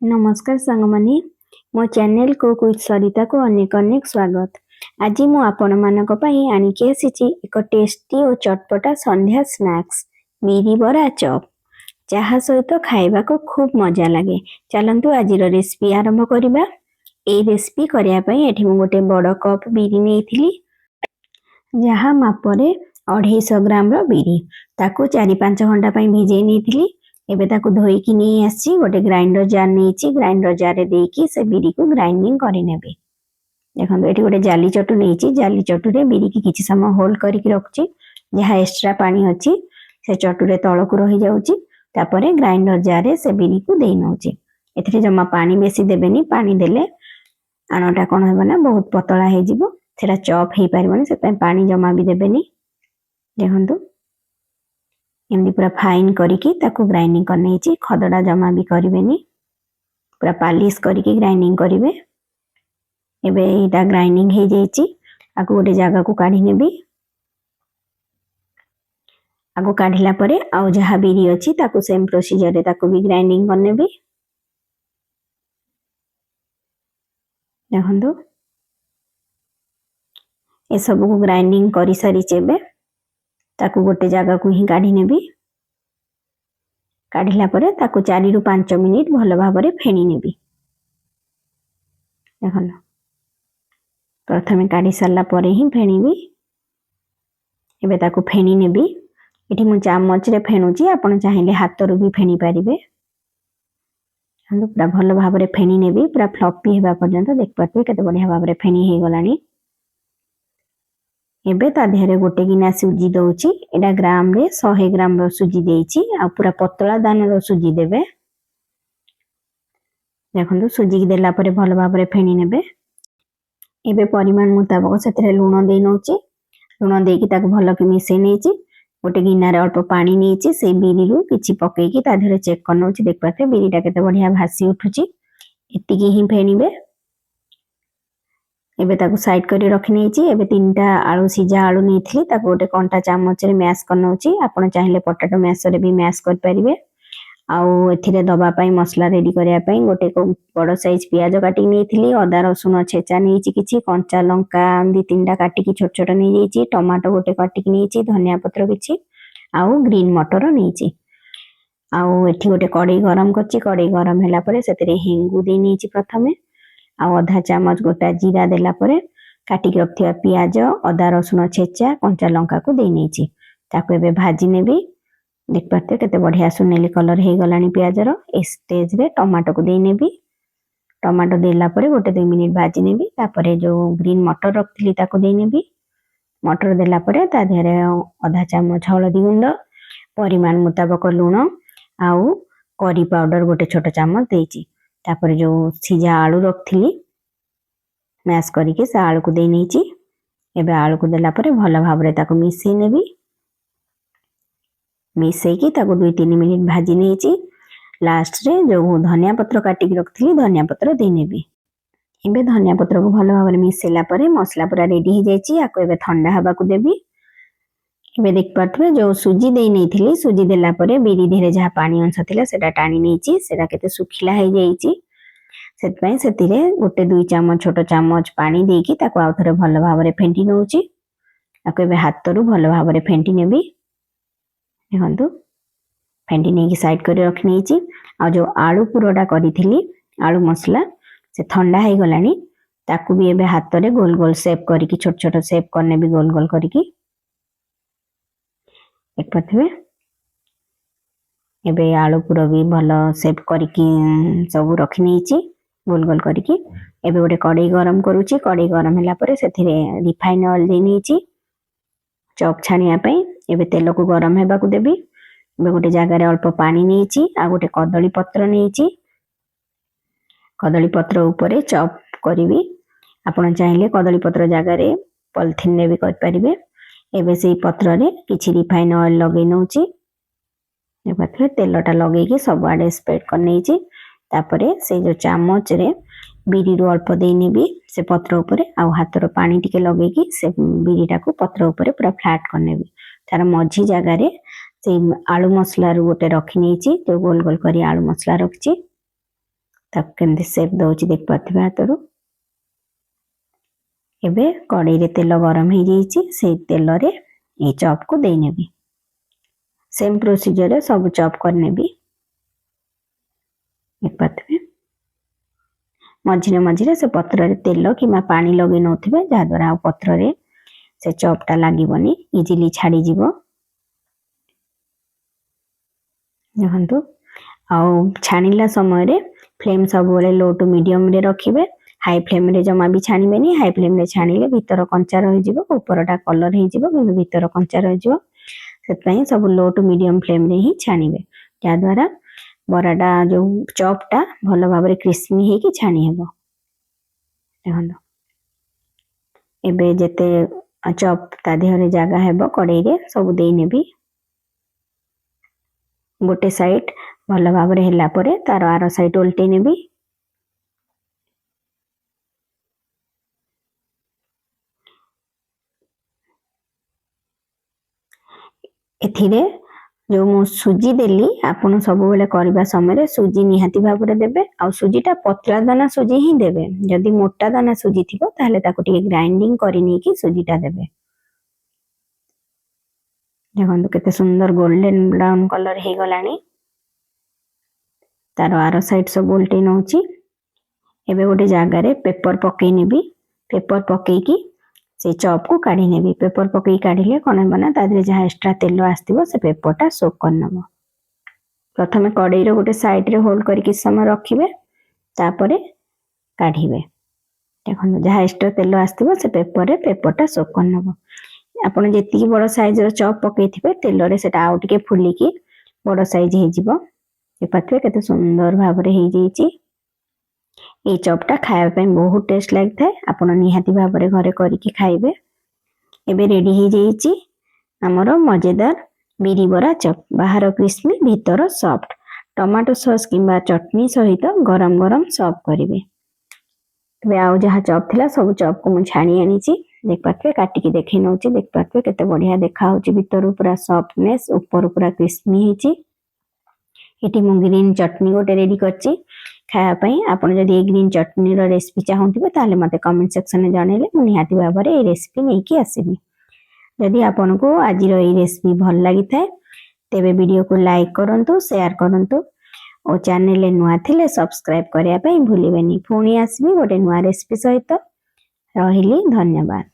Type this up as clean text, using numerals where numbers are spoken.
नमस्कार सांगमाने मो चैनल को कुछ सरिता को अनेक अनेक स्वागत। आज मु आपण मानक पई आनिके आसीची एक टेस्टी और चटपटा संध्या स्नैक्स बिरी बरा चप चाहा सहित खाइबा को खूब मजा लगे। चलंतु आज रेसिपी आरंभ करिबा। ए रेसिपी करिया पई एठी मु गोटे बड़ कप बिरी नेइथिली जहा मापरे 250 ग्राम रो बिरी ताकू 4-5 घंटा पई भिजे नेइथिली। एबे ताकू धोईकी नहीं आसी गोटे ग्राइंडर जार नहीं ग्राइंडर जार देकी से बिरी को ग्राइंडिंग करी नेबे। देखो ये गोटे जाली चटू नहीं जाली चटू रे बिरी की किछि समय होल्ड करके रखुची जहाँ एक्स्ट्रा पानी अच्छी से चटू रे तलक रही जाउची तापरे ग्राइंडर जार रे से बिरी को देई नउची। एथिरे जमा पानी बेसी देबेनी पानी देले आनटा कोन हेबा ना बहुत पतला हे जिवो सेटा चॉप हे पारिबनी से पानी जमा भी देबेनी। देखंतु एमती पूरा फाइन करके ताकू ग्राइंडिंग करने खदड़ा जमा भी करेनि पूरा पालिश करके ग्राइंडिंग करेंगे। एबे इटा ग्राइंडिंग हो जाइए आगु गोटे जगह को काढ़ी नेबी। आगु काढ़िला परे आउ जहाँ बिरी अच्छी ताकू सेम प्रोसीजर रे ताकू भी ग्राइंडिंग करनेबी। देखंतु ए सब को ग्राइंडिंग करी सारी चेबे ताकू गोटे जगह को ही काढ़ी नेबी। काढ़िला परे ताकू 4 रु 5 मिनिट भल भाबरे फेणी नेबी। देखन प्रथमे काढ़ी सारला परे ही फेणीबी। एबे ताकू फेणी नेबी। एठी मु चामच रे फेणुची आपण चाहिले हाथ रु भी फेणी पारिबे। हम पूरा भल भाबरे फेणी नेबी पूरा फ्लफी हेबा पर्यंत देख पाते केते बढ़िया भाबरे फेणी हे गलानी। एबे ता देहरे गोटे गिना सुजी दउची एडा ग्राम रे 100 ग्राम रो सुजी देइची आ पूरा पतला दाना रो सुजी देबे। देखंतु सुजी देला परे भल भाबरे फेणी नेबे। एबे परिमाण मुताबिक सेतरे लूण देइ नउची लूण देकी ताको भल कि मिसै नेइची गोटे गिना रे अल्प पानी नेइची से बिरी रु किछि पकेकी ता देहरे चेक करनउची देख पाते बिरीटा केते बढ़िया भासी उठुची। एतिकी ही फेणीबे। एबे ताकू साइड करी रखी नेइची। एबे 3टा आलू सिजा आलू नेइथिली ताकू गोटे कंटा चामच रे मैश करनउची आपण चाहिले पोटैटो मैशर रे भी मैश कर परिबे। आउ एथिरे दबा पई मसला रेडी करिया पई गोटे बड़ साइज प्याज काटी नेइथिली अदा रसुन छेचा नेइची किछि कंचा लंका 2-3टा काटी की छोट छोट नै जाईची टमाटो गोटे काटी की नेइची धनिया पत्र किछि आउ ग्रीन मटर नेइची। आउ एठी गोटे कढ़ाई गरम करछि कढ़ाई गरम हैला परे सेतिरे हिंगु दे नेइची प्रथमे आउ आधा चामच गोटा जीरा देला परे काटी के रखथिया प्याज अदा रसुन छेचा कंचा लंका को दे नेइची ताको एबे भाजी नेबी। देख पाते केते बढ़िया सुनेली कलर हे गलानी प्याज रो। ए स्टेज रे टमाटो को दे नेबी। टमाटो देला परे गोटे 2 मिनिट भाजी नेबी तापरे जो ग्रीन मटर रखथिली ताको दे नेबी। मटर देला परे ता देहरे आधा चामच हळदी गुंड परिमाण मुताबिक लूण आउ करी पाउडर गोटे छोट चामच देइची तापरे जो सिजा आलू रखथिली मैश करके से आलू को दे नेइची। एबे आलू को देला परे भल भाबरे ताको मिसै नेबी। मिसै की ताको 2-3 मिनिट भाजी नेइची। लास्ट रे जो धनिया पत्र काटी के रखथिली धनिया पत्र दे नेबी। एबे धनिया पत्र को भल भाबरे मिसैला परे मसला पूरा रेडी हो जाइची आको एबे ठंडा हबा को देबी। एबे देख पाथबे जो सुजी दे नेइथिली सुजी देला परे बिरी धीरे जहा पानी अंश थिला सेटा टाणी नेइची सेटा केते सुखिला हे जाइची सेत पई सेतिरे गोटे 2 चामच छोट चामच पानी देकी ताको आउथरे भल भाबरे फेंटी नउची। आको एबे हाथ रु भल भाबरे फेंटी नेबी। देखंतु फेंटी नेकी साइड कर रख नेइची आ जो आलू पुरोडा करिथिली आलू मसला से ठंडा हे गलानी ताकू भी एबे हाथ रे गोल गोल शेप करके छोट छोट शेप करने भी गोल गोल करके एक पथवे। एबे आलू पुरो भी भल शेप करके सब रखी नेइची गोल गोल करके। एबे गोटे कढ़ाई गरम करूची कढ़ाई गरम हैला परे सेथिरे रिफाइन ऑयल दे नेइची चॉप छानिया पई। एबे तेल को गरम हेबा को देबी। एबे गोटे जगह रे अल्प पानी नेइची आ गोटे कदली पत्र नेइची कदली पत्र ऊपर चॉप करिवि आपण चाहिले कदली पत्र जगह रे पॉलिथिन ने भी कर परिबे। एबे सेई पत्र रे किछि रिफाइन ऑयल लगे नउची एबे तेलटा लगे की सब आडे स्प्रेड कर नेइची तापरे से जो चामच रे बिरी रु अल्प दे नेबी से पत्र ऊपर आउ हाथ रो पानी टिके लगे की से बिरीटा को पत्र ऊपर पूरा फ्लैट कर नेबी। तार मझी जगह रे से आलू मसला रु गोटे रखी नेइची जो गोल गोल करी आलू मसला रखची ताको केमती सेप दउची देख पाथिबे हातरू। एबे कड़ाई रे तेल गरम हो जाइए से तेल रे ये चॉप को दे नेबी। सेम प्रोसीजर रे सब चॉप कर नेबी। देख पाथिबे मझिरे मझिरे से पत्र रे तेल कि पानी लगे नथिबे जा द्वारा पत्र रे से चॉपटा लागीबनी इजीली छाड़ी जीवो। देखंतु आउ छाणीला समय रे फ्लेम सब बेले लो टू मीडियम रे रखिबे। हाई फ्लेम रे जमा भी छाणीबेनी। हाई फ्लेम रे छाणीले भीतर कंचा रहि जिवो ऊपरटा कलर हे जिवो किंतु भीतर कंचा रहि जिवो। सेत पई सब लो टू मीडियम फ्लेम रे ही छाणीबे जा द्वारा बराटा जो चॉपटा भलो भाबरे क्रिस्पी हे कि छाणी हेबो। देखंतु एबे जेते चॉप ता देहरे जागा हेबो कड़ाई रे सब देई नेबी। गोटे साइड भलो भाबरे हेला परे तार आरो साइड उल्टे नेबी। एथिरे जो मु सुजी देली आपण सब बेले करबा समय सुजी निहाती भाबरे देबे। आ सुजीटा पतला दाना सुजी ही देबे। जदि मोटा दाना सुजी थिबो ताहले ताको टिके ग्राइंडिंग करि नै कि सुजीटा देबे। देखंतु केते सुंदर गोल्डन ब्राउन कलर हे गलानी। तार आरो साइड सब उल्टे नउची। एबे गोटे जागा रे पेपर पकई नेबी। पेपर पकई की से चॉप को काढ़ी नेबी। पेपर पकई काढ़ीले कोन बना तादरे जहा एक्स्ट्रा तेल आस्तिबो से पेपरटा सोक करनबो। प्रथमे कड़ाई रो गोटे साइड रे होल्ड करके समय रखिबे तापरे काढ़ीबे। देखो जहा एक्स्ट्रा तेल आस्तिबो से पेपर रे पेपरटा सोक करनबो। आपण जेति बड़ साइज रो चॉप पकईथिबे तेल रे सेटा आउ टिके फुलिकी बड़ साइज हे जिवो। ए पाथवे केते सुंदर भाबरे हे जेइची। ए चॉपटा खाया पे बहुत टेस्ट लागथे। आपण निहाती भाबरे घरे करिकी खाइबे। एबे रेडी हे जेइची हमरो मजेदार बिरी बरा चॉप। बाहर क्रिस्पी भीतर सॉफ्ट। टमाटो सॉस किंबा चटनी सहित गरम गरम सर्व करिवे। एबे आउ जहा चॉप थिला सब चॉप को मु छाणी आनीची। देख पाथवे काटिकी देखै नउची। देख पाथवे केते बढ़िया देखा होची। भीतर पूरा सॉफ्टनेस ऊपर पूरा क्रिस्पी हेची। एटी मु ग्रीन चटनी गोटे रेडी करची खाया पई। आपण जदि ग्रीन चटनी रो रेसिपी चाहंतिबे ताले मते कमेंट सेक्शन में जणेले मु निहाती भाबरे ए रेसिपी नेकी आसीबी। जदि आपण को आज रो ए रेसिपी भल लागि थाए तेबे वीडियो को लाइक करंतु शेयर करंतु और चैनल ले नुआ थिले सब्सक्राइब करिया पई भूलिबेनी। पुणी आसीबी गोटे नुआ रेसिपी सहित। रहिली धन्यवाद।